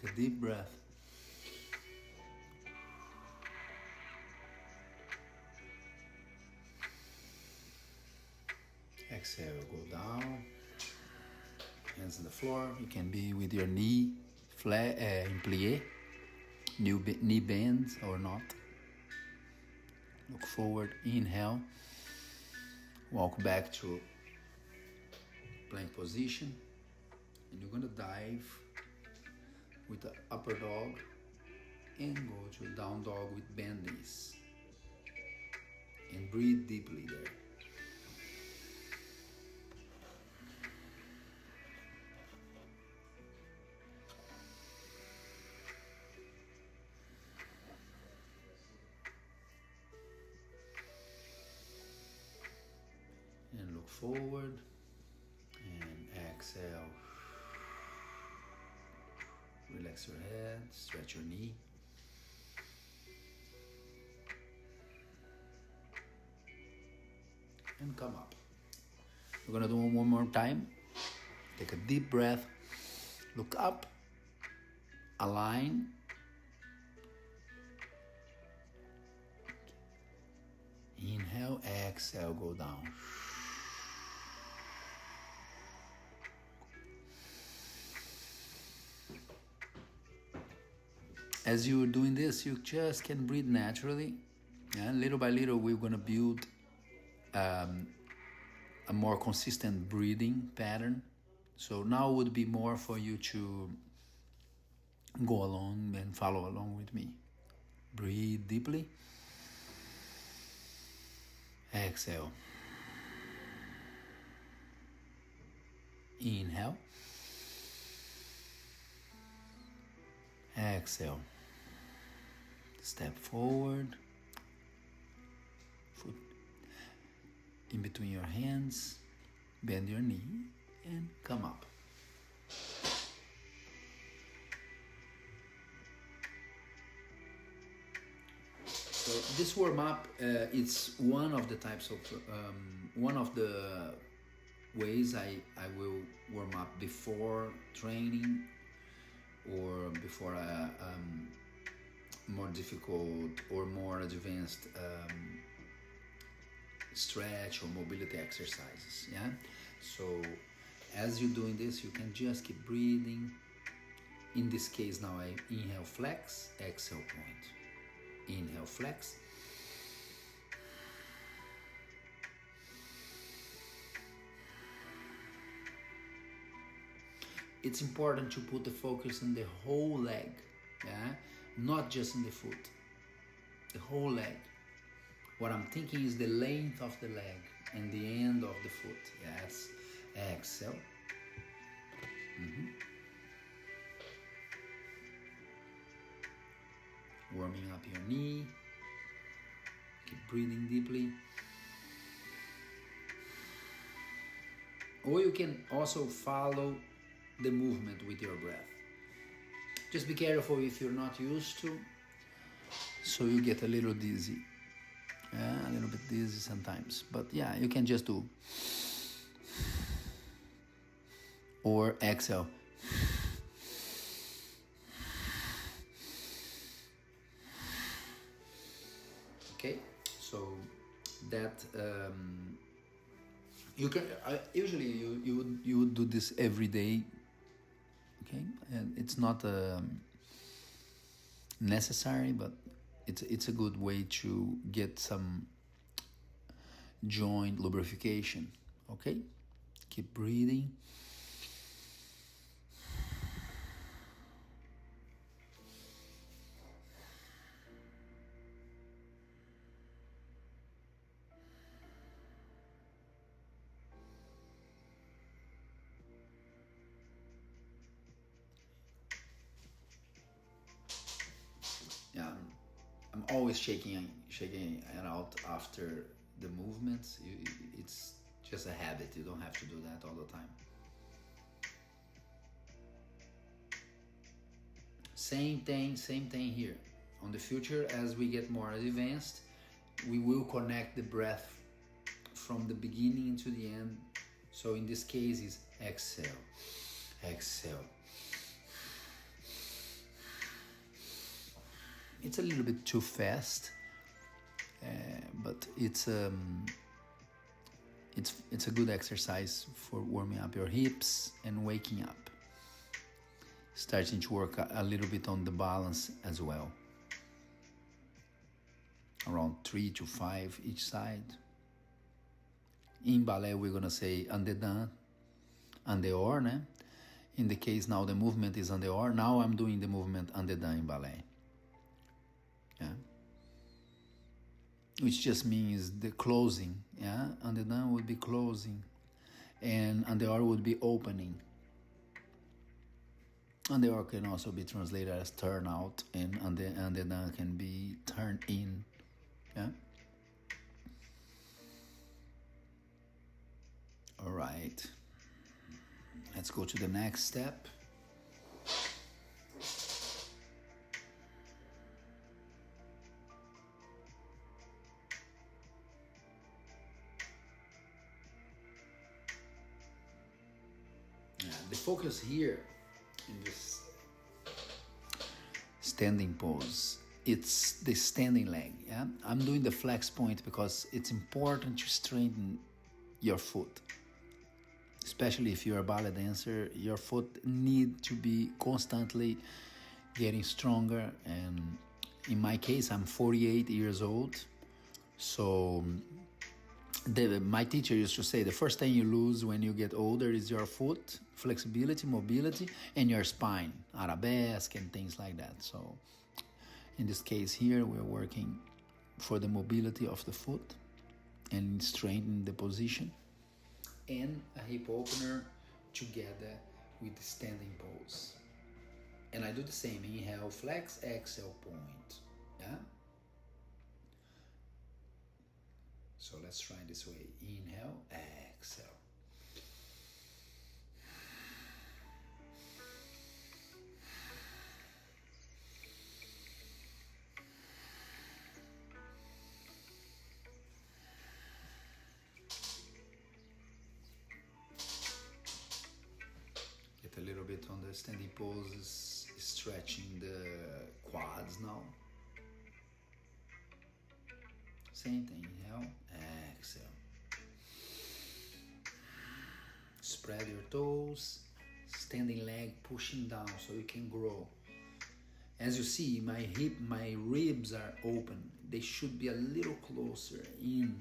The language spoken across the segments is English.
Take a deep breath. Exhale, go down. Hands on the floor. You can be with your knee flat in plie, knee bends or not. Look forward, inhale. Walk back to plank position. And you're gonna dive with the upper dog and go to down dog with bend knees. And breathe deeply there. And look forward and exhale. Relax your head, stretch your knee. And come up. We're gonna do it one more time. Take a deep breath, look up, align. Inhale, exhale, go down. As you're doing this, you just can breathe naturally. And little by little, we're gonna build a more consistent breathing pattern. So now would be more for you to go along and follow along with me. Breathe deeply. Exhale. Inhale. Exhale. Step forward. Foot in between your hands. Bend your knee and come up. So this warm up, it's one of the types of one of the ways I will warm up before training or before a more difficult or more advanced stretch or mobility exercises. Yeah. So as you're doing this, you can just keep breathing. In this case, now I inhale, flex, exhale, point. Inhale, flex. It's important to put the focus on the whole leg, yeah? Not just in the foot, the whole leg. What I'm thinking is the length of the leg and the end of the foot, yes. Exhale. Warming up your knee. Keep breathing deeply. Or you can also follow the movement with your breath. Just be careful if you're not used to, so you get a little dizzy. Yeah, a little bit dizzy sometimes. But yeah, you can just do. Or exhale. Okay, so that you can usually you would do this every day. Okay, and it's not necessary, but it's a good way to get some joint lubrication. Okay, keep breathing. Yeah, I'm always shaking it out after the movements. It's just a habit. You don't have to do that all the time. Same thing here. On the future, as we get more advanced, we will connect the breath from the beginning to the end. So in this case, is exhale, exhale, It's a little bit too fast, but it's a good exercise for warming up your hips and waking up. Starting to work a little bit on the balance as well. Around 3 to 5 each side. In ballet, we're gonna say en dedans, en dehors, né? In the case now the movement is en dehors. Now I'm doing the movement en dedans in ballet. Yeah. Which just means the closing. Yeah. En dedans would be closing, and en dehors would be opening. En dehors can also be translated as turn out, and en dedans can be turn in. Yeah. All right. Let's go to the next step. The focus here in this standing pose, it's the standing leg. Yeah, I'm doing the flex point because it's important to strengthen your foot, especially if you're a ballet dancer. Your foot need to be constantly getting stronger. And in my case, I'm 48 years old, so my teacher used to say the first thing you lose when you get older is your foot, flexibility, mobility, and your spine, arabesque and things like that. So in this case here, we're working for the mobility of the foot and strengthening the position, and a hip opener together with the standing pose. And I do the same: inhale, flex, exhale, point. Yeah. So let's try this way. Inhale, exhale. Get a little bit on the standing poses, stretching the quads now. Same thing, inhale, exhale. Spread your toes, standing leg pushing down so you can grow. As you see, my ribs are open. They should be a little closer in.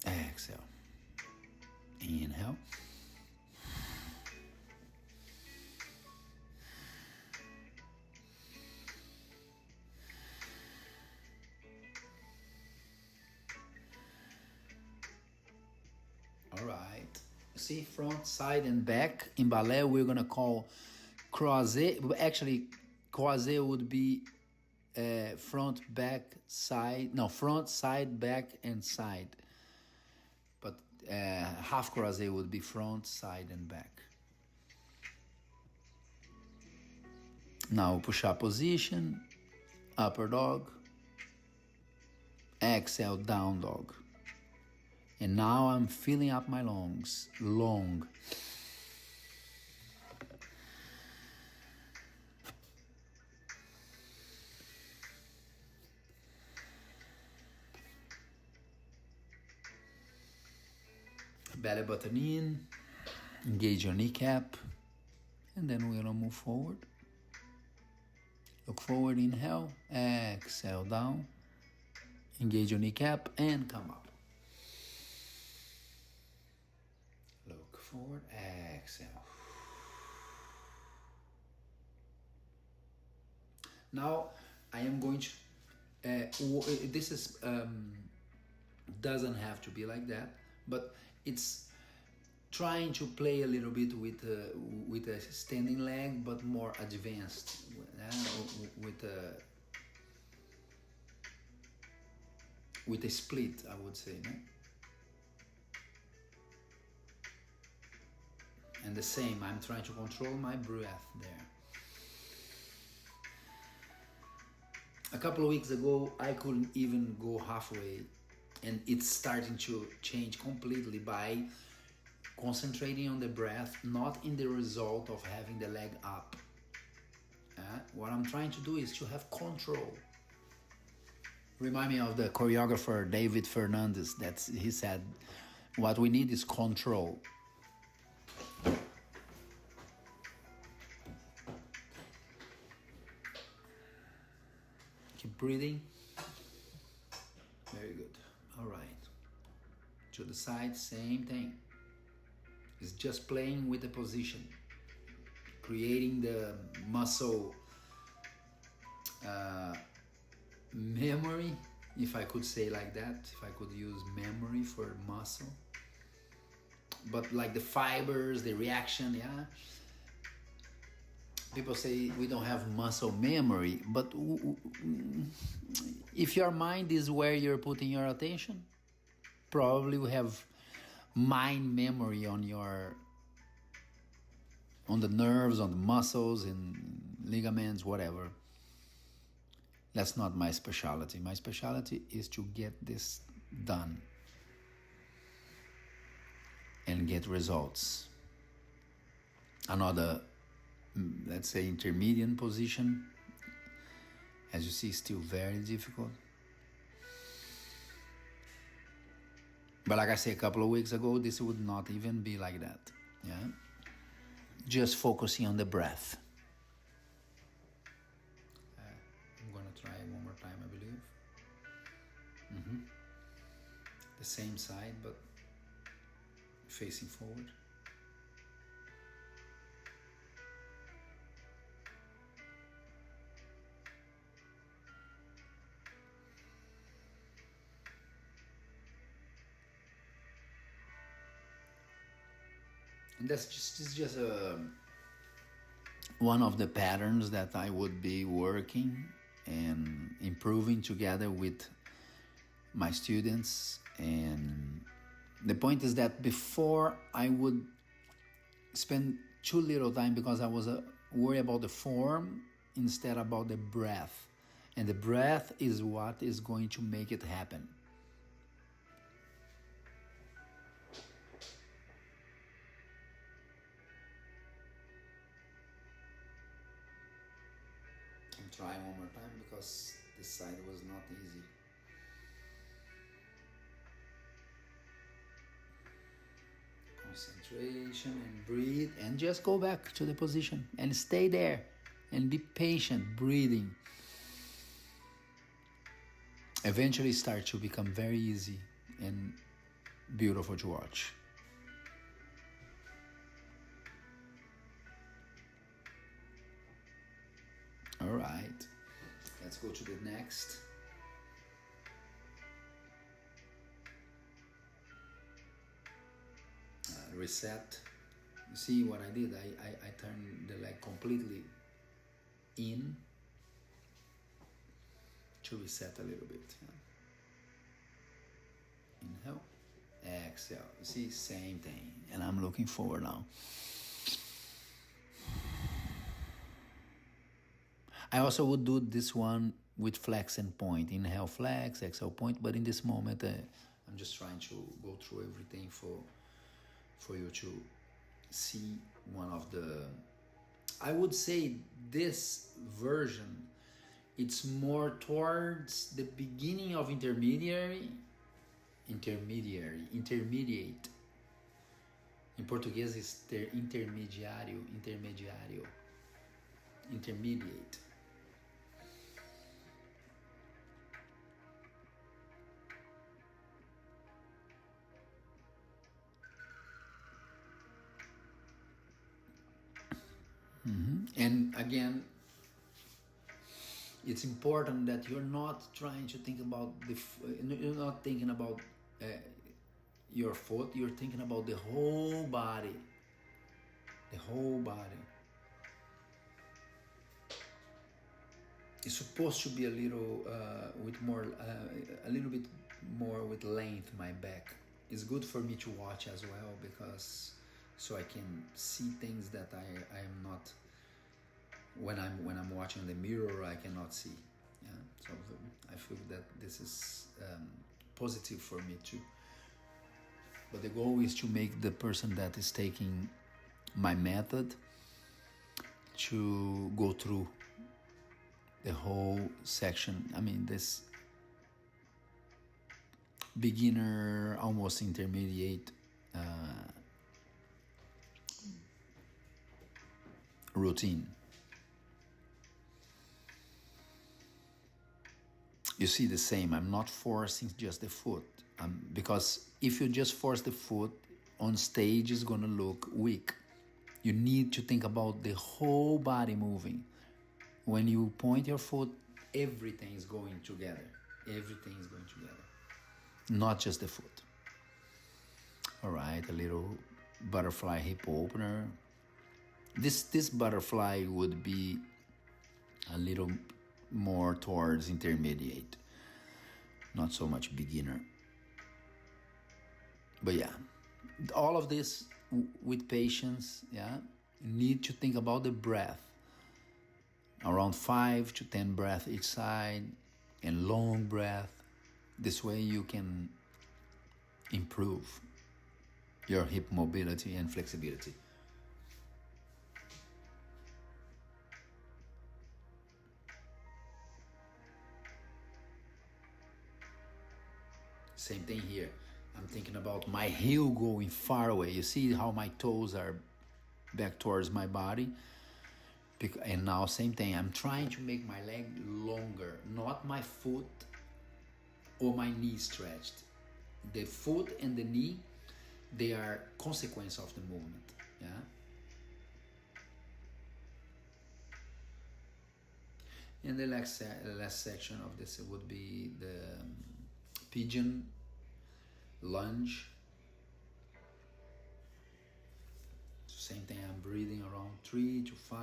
Exhale. Inhale. All right. See, front, side, and back. In ballet, we're gonna call croisé. Actually, croisé would be front, back, side. No, front, side, back, and side. But half croisé would be front, side, and back. Now push-up position, upper dog. Exhale, down dog. And now I'm filling up my lungs, long. Belly button in, engage your kneecap, and then we're gonna move forward. Look forward, inhale, exhale, down. Engage your kneecap and come up. Look forward, exhale. Now I am going to, this is, doesn't have to be like that, but it's trying to play a little bit with a standing leg, but more advanced, with a split, I would say, no? And the same, I'm trying to control my breath there. A couple of weeks ago, I couldn't even go halfway And it's starting to change completely by concentrating on the breath, not in the result of having the leg up. What I'm trying to do is to have control. Remind me of the choreographer David Fernandez. He said, what we need is control. Keep breathing. Very good. All right. To the side, same thing. It's just playing with the position, creating the muscle memory, if I could say like that, if I could use memory for muscle. But like the fibers, the reaction, yeah. People say we don't have muscle memory, but if your mind is where you're putting your attention, probably we have mind memory on the nerves, on the muscles and ligaments, whatever. That's not my specialty. My specialty is to get this done and get results. Another, let's say, intermediate position, as you see, still very difficult. But like I said a couple of weeks ago, this would not even be like that. Yeah, just focusing on the breath. I'm gonna try one more time, I believe. The same side, but facing forward. And that's just one of the patterns that I would be working and improving together with my students. And the point is that before I would spend too little time because I was worried about the form instead about the breath. And the breath is what is going to make it happen. I'm trying one more time because this side was not easy. Concentration and breathe and just go back to the position and stay there and be patient, breathing. Eventually start to become very easy and beautiful to watch. All right, let's go to the next. Reset. You see what I did? I turned the leg completely in to reset a little bit. Yeah. Inhale, exhale. You see, same thing. And I'm looking forward now. I also would do this one with flex and point. Inhale, flex, exhale, point. But in this moment, I'm just trying to go through everything for you to see one of the... I would say this version, it's more towards the beginning of intermediate. In Portuguese is intermediate. And again, it's important that you're not trying to think about you're not thinking about your foot. You're thinking about the whole body. It's supposed to be a little with more, a little bit more with length. My back is good for me to watch as well, because so I can see things that I am not, when I'm watching the mirror, I cannot see. Yeah, so I feel that this is positive for me too. But the goal is to make the person that is taking my method to go through the whole section. I mean, this beginner, almost intermediate routine. You see the same, I'm not forcing just the foot, because if you just force the foot on stage, it's gonna look weak. You need to think about the whole body moving. When you point your foot, everything is going together. Everything is going together, not just the foot. All right, a little butterfly hip opener. This butterfly would be a little more towards intermediate, not so much beginner. But yeah, all of this with patience. Yeah, you need to think about the breath, around 5 to 10 breaths each side, and long breath. This way you can improve your hip mobility and flexibility. Same thing here. I'm thinking about my heel going far away. You see how my toes are back towards my body? And now same thing. I'm trying to make my leg longer, not my foot or my knee stretched. The foot and the knee, they are consequence of the movement. Yeah. And the last section of this would be the pigeon lunge. Same thing, I'm breathing around 3 to 5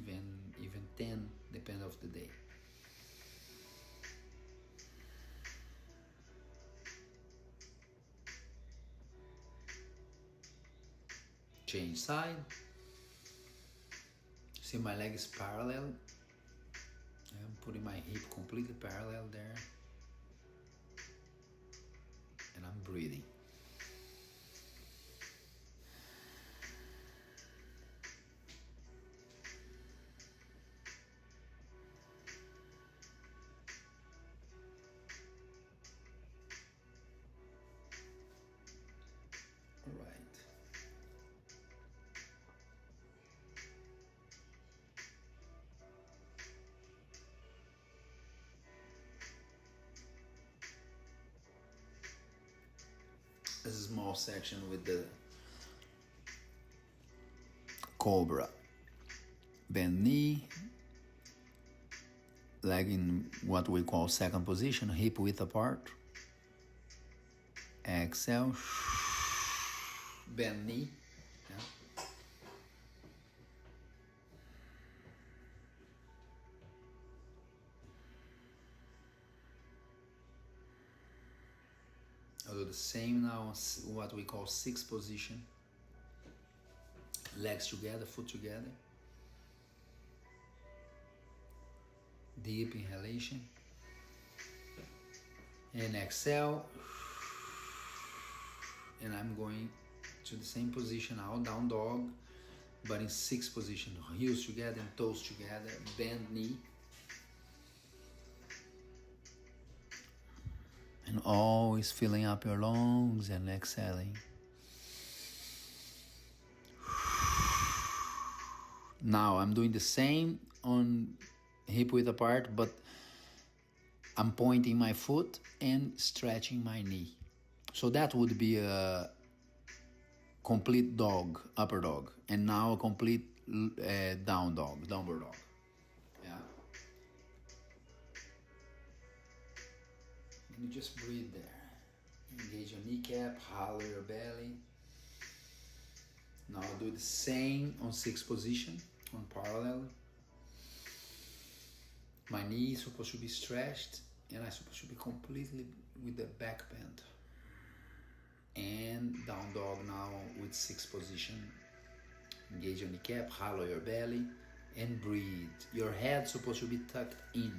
and even 10, depending of the day. Change side. See, my leg is parallel. I'm putting my hip completely parallel there. And I'm breathing. All right. A small section with the cobra. Bend knee, leg in what we call second position, hip width apart. Exhale, bend knee. Yeah. I'll do the same now on what we call sixth position. Legs together, foot together. Deep inhalation. And exhale. And I'm going to the same position now, down dog, but in sixth position. Heels together and toes together. Bend knee. And always filling up your lungs and exhaling. Now I'm doing the same on hip width apart, but I'm pointing my foot and stretching my knee. So that would be a complete dog, upper dog. And now a complete down dog, downward dog. Yeah. And you just breathe there. Engage your kneecap, hollow your belly. Now I'll do the same on sixth position, on parallel. My knee is supposed to be stretched and I'm supposed to be completely with the back bend. And down dog now with sixth position. Engage your kneecap, hollow your belly and breathe. Your head's supposed to be tucked in.